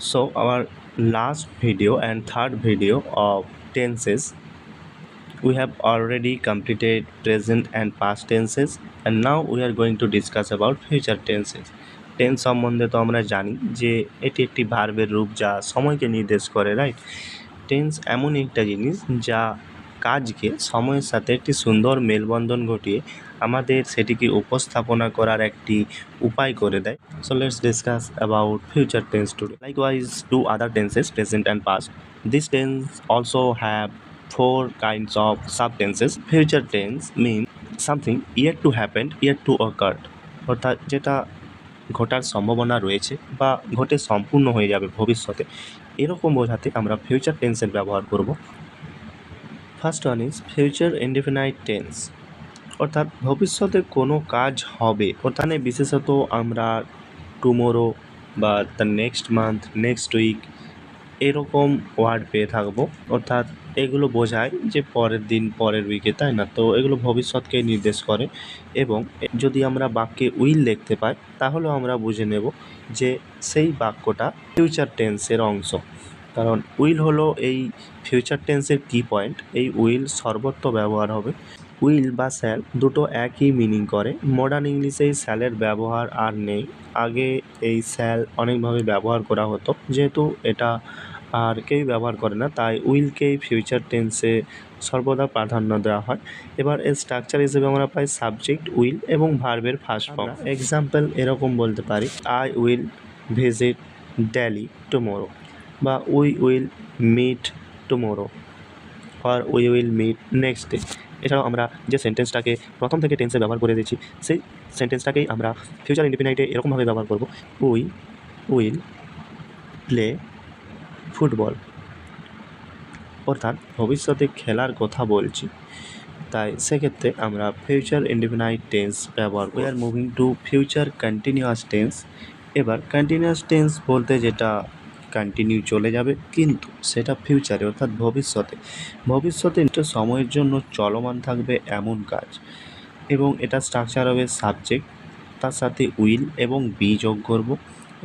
So our last video and third video of tenses, we have already completed present and past tenses, and now we are going to discuss about future tenses. Tense সম্বন্ধে তো আমরা জানি যে এটি একটি ভার্বের রূপ যা সময়কে নির্দেশ করে, রাইট? টেন্স এমন একটা জিনিস যা কাজকে সময়ের সাথে একটি সুন্দর মেলবন্ধন ঘটিয়ে আমাদের সেটিকে উপস্থাপনা করার একটি উপায় করে দেয়। So let's discuss about future tense today. Likewise, two other tenses, present and past. This tense also have four kinds of subtenses. Future tense means something yet to happen, yet to occur. অর্থাৎ যেটা ঘটার সম্ভাবনা রয়েছে বা ঘটে সম্পূর্ণ হয়ে যাবে ভবিষ্যতে, এরকম বোঝাতে আমরা ফিউচার টেন্সের ব্যবহার করব। First one is future indefinite tense, অর্থাৎ ভবিষ্যতে কোনো কাজ হবে, অর্থাৎ বিশেষত আমরা টুমোরো বা the next month, next week এরকম ওয়ার্ড পেয়ে থাকবো। অর্থাৎ এগুলো বোঝায় যে পরের দিন, পরের উইকে, তাই না? তো এগুলো ভবিষ্যৎকে নির্দেশ করে। এবং যদি আমরা বাক্যে উইল দেখতে পাই তাহলেও আমরা বুঝে নেব যে সেই বাক্যটা ফিউচার টেন্সের অংশ, কারণ উইল হলো এই ফিউচার টেন্সের কি পয়েন্ট। এই উইল সর্বত্র ব্যবহার হবে। উইল বা শ্যাল দুটো একই মিনিং করে। মডার্ন ইংলিশে এই শ্যালের ব্যবহার আর নেই। আগে এই শ্যাল অনেকভাবে ব্যবহার করা হতো, যেহেতু এটা আর কেউই ব্যবহার করে না, তাই উইলকেই ফিউচার টেন্সে সর্বদা প্রাধান্য দেওয়া হয়। এবার এর স্ট্রাকচার হিসেবে আমরা পাই সাবজেক্ট, উইল এবং ভার্বের ফার্স্ট ফর্ম। এক্সাম্পল এরকম বলতে পারি, I will visit Delhi tomorrow, বা we will meet tomorrow, or we will meet next day. এছাড়াও আমরা যে সেন্টেন্সটাকে প্রথম থেকে টেন্সে ব্যবহার করে দিয়েছি, সেই সেন্টেন্সটাকেই আমরা ফিউচার ইনডিফিনাইটে এরকমভাবে ব্যবহার করব, উই উইল প্লে ফুটবল, অর্থাৎ ভবিষ্যতে খেলার কথা বলছি, তাই সেক্ষেত্রে আমরা ফিউচার ইনডিফিনাইট টেন্স ব্যবহার করি। We are moving to future continuous tense. এবার কন্টিনিউয়াস টেন্স বলতে যেটা কন্টিনিউ চলে যাবে, কিন্তু সেটা ফিউচারে অর্থাৎ ভবিষ্যতে একটা সময়ের জন্য চলমান থাকবে এমন কাজ। এবং এটা স্ট্রাকচার হবে সাবজেক্ট, তার সাথে উইল এবং বি যোগ করব,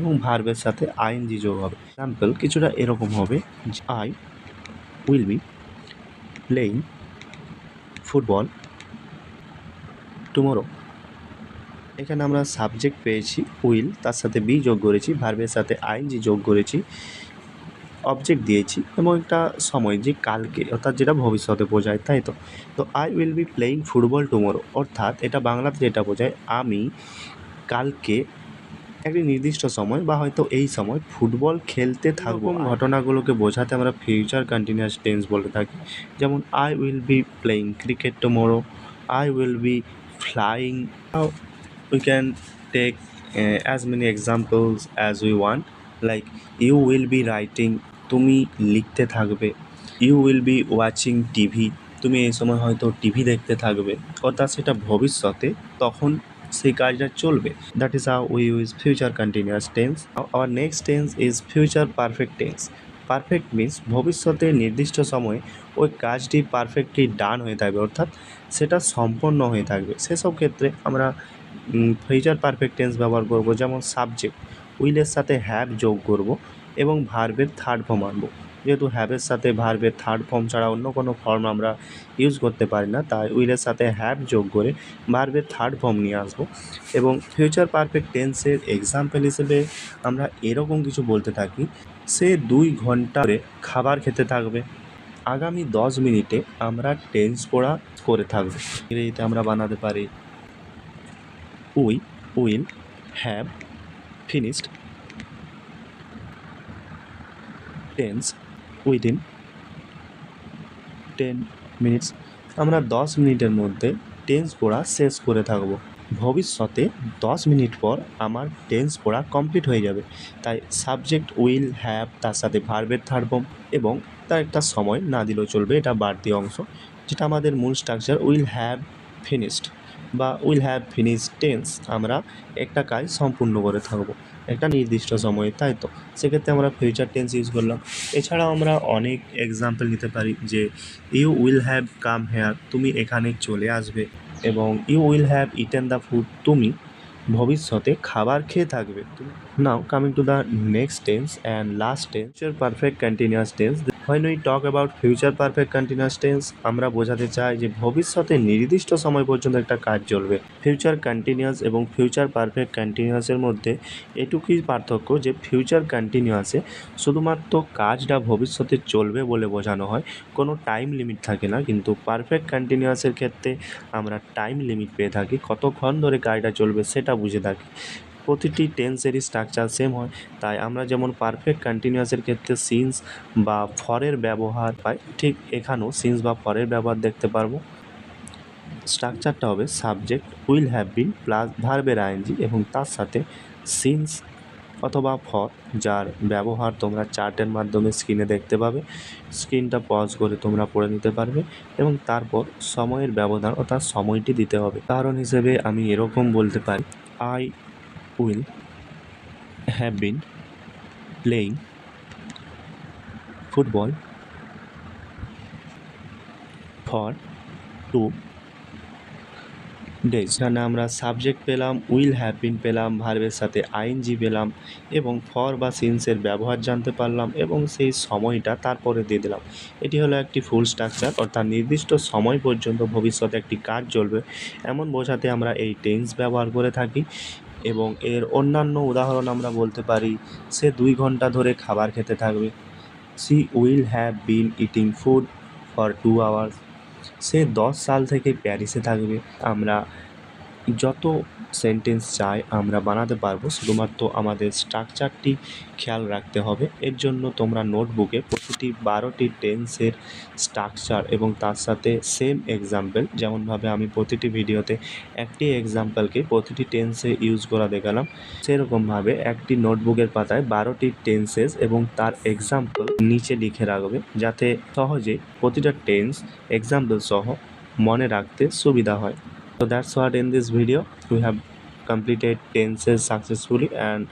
এবং ভার্বের সাথে আইএনজি যোগ হবে। এক্সাম্পল কিছুটা এরকম হবে, I will be playing football tomorrow. এখানে আমরা সাবজেক্ট পেয়েছি উইল, তার সাথে বি যোগ করেছি, ভার্বের সাথে আইএনজি যোগ করেছি, অবজেক্ট দিয়েছি এবং একটা সময় যে কালকে, অর্থাৎ যেটা ভবিষ্যতে বোঝায়, তাই তো। তো I will be playing football tomorrow, অর্থাৎ এটা বাংলাতে যেটা বোঝায় আমি কালকে একটি নির্দিষ্ট সময় বা হয়তো এই সময় ফুটবল খেলতে থাকবো। ঘটনাগুলোকে বোঝাতে আমরা ফিউচার কন্টিনিউয়াস টেন্স বলে থাকি। যেমন I will be playing cricket tomorrow, I will be flying. We can take as many examples as we want, like you will be writing, তুমি লিখতে থাকবে, you will be watching TV, তুমি এই সময় হয়তো টিভি দেখতে থাকবে, অর্থাৎ সেটা ভবিষ্যতে তখন সেই কাজটা চলবে। That is how we use future continuous tense. Hour next tense is future perfect tense. Perfect means ভবিষ্যতে নির্দিষ্ট সময়ে ওই কাজটি পারফেক্টলি ডান হয়ে থাকবে, অর্থাৎ সেটা সম্পন্ন হয়ে থাকবে। সেসব ক্ষেত্রে আমরা ফিউচার পারফেক্ট টেন্স ব্যবহার করব। যেমন সাবজেক্ট উইলের সাথে হ্যাভ যোগ করব এবং ভার্বের থার্ড ফর্ম আনবো। যেহেতু হ্যাভের সাথে ভার্বের থার্ড ফর্ম ছাড়া অন্য কোনো ফর্ম আমরা ইউজ করতে পারি না, তাই উইলের সাথে হ্যাভ যোগ করে ভার্বের থার্ড ফর্ম নিয়ে আসবো। এবং ফিউচার পারফেক্ট টেন্সের এক্সাম্পল হিসেবে আমরা এরকম কিছু বলতে থাকি, সে 2 ঘন্টা ধরে খাবার খেতে থাকবে, আগামী 10 মিনিটে আমরা টেন্স পড়া করে থাকবো। ইংরেজিতে আমরা বানাতে পারি, we will have finished tense within 10 minutes. আমরা 10 মিনিটের মধ্যে টেন্স পড়া শেষ করে থাকব। ভবিষ্যতে 10 মিনিট পর আমার টেন্স পড়া কমপ্লিট হয়ে যাবে। তাই সাবজেক্ট উইল হ্যাভ, তার সাথে ভার্বের থার্ড ফর্ম এবং তার একটা সময় না দিলেও চলবে, এটা বাড়তি অংশ, যেটা আমাদের মূল স্ট্রাকচার উইল হ্যাভ ফিনিশড বা উইল হ্যাভ ফিনিশড টেন্স। আমরা একটা কাজ সম্পূর্ণ করে থাকবো একটা নির্দিষ্ট সময়ে, তাই তো সেক্ষেত্রে আমরা ফিউচার টেন্স ইউজ করলাম। এছাড়াও আমরা অনেক এক্সাম্পল নিতে পারি, যে you will have come here, তুমি এখানে চলে আসবে, এবং you will have eaten the food, তুমি ভবিষ্যতে খাবার খেয়ে থাকবে। তুমি Now coming to the next tense and last tense, future perfect continuous tense. When we talk about future perfect continuous tense, আমরা বোঝাতে চাই যে ভবিষ্যতে নির্দিষ্ট সময় পর্যন্ত একটা কাজ চলবে। ফিউচার কন্টিনিউয়াস এবং ফিউচার পারফেক্ট কন্টিনিউয়াসের মধ্যে এটুকুই পার্থক্য যে ফিউচার কন্টিনিউয়াসে শুধুমাত্র কাজটা ভবিষ্যতে চলবে বলে বোঝানো হয়, কোনো টাইম লিমিট থাকে না। কিন্তু পারফেক্ট কন্টিনিউয়াসের ক্ষেত্রে আমরা টাইম লিমিট পেয়ে থাকি, কতক্ষণ ধরে কাজটা চলবে সেটা বুঝে থাকি। প্রতিটি টেন্সেরই স্ট্রাকচার সেম হয়, তাই আমরা যেমন পারফেক্ট কন্টিনিউয়াসের ক্ষেত্রে সিন্স বা ফরের ব্যবহার পাই, ঠিক এখানেও সিন্স বা ফরের ব্যবহার দেখতে পারবো। স্ট্রাকচারটা হবে subject will have been plus ভার্বের আইএনজি এবং তার সাথে সিন্স অথবা ফর, যার ব্যবহার তোমরা চার্টের মাধ্যমে স্ক্রিনে দেখতে পাবে। স্ক্রিনটা পজ করে তোমরা পড়ে নিতে পারবে এবং তারপর সময়ের ব্যবধান অর্থাৎ সময়টি দিতে হবে। কারণ হিসেবে আমি এরকম বলতে পারি, I will have been playing football for 2 days. এখানে আমরা সাবজেক্ট পেলাম, উইল হ্যাভ বিন পেলাম, ভার্বের সাথে আইএনজি পেলাম এবং ফর বা সিন্সের ব্যবহার জানতে পারলাম এবং সেই সময়টা তারপরে দিয়ে দিলাম। এটি হলো একটি ফুল স্ট্রাকচার, অর্থাৎ নির্দিষ্ট সময় পর্যন্ত ভবিষ্যতে একটি কাজ চলবে এমন বোঝাতে আমরা এই টেন্স ব্যবহার করে থাকি। এবং এর অন্যান্য উদাহরণ আমরা বলতে পারি, সে 2 ঘন্টা ধরে খাবার খেতে থাকবে। She will have been eating food for 2 hours. সে 10 সাল থেকে প্যারিসে থাকবে। আমরা যত সেন্টেন্স চাই আমরা বানাতে পারবো, শুধুমাত্র আমাদের স্ট্রাকচারটি খেয়াল রাখতে হবে। এর জন্য তোমরা নোটবুকে প্রতিটি 12টি টেন্সের স্ট্রাকচার এবং তার সাথে সেম এক্সাম্পল, যেমনভাবে আমি প্রতিটি ভিডিওতে একটি এক্সাম্পলকে প্রতিটি টেন্সে ইউজ করা দেখালাম, সেরকমভাবে একটি নোটবুকের পাতায় 12টি টেন্সেস এবং তার এক্সাম্পল নিচে লিখে রাখবে, যাতে সহজে প্রতিটা টেন্স এক্সাম্পল সহ মনে রাখতে সুবিধা হয়। So that's what in this video we have completed tenses successfully, and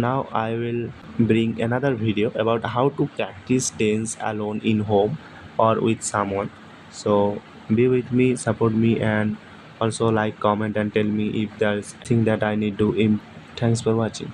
now I will bring another video about how to practice tense alone in home or with someone. So be with me, support me, and also like, comment and tell me if there is anything that I need to improve. Thanks for watching.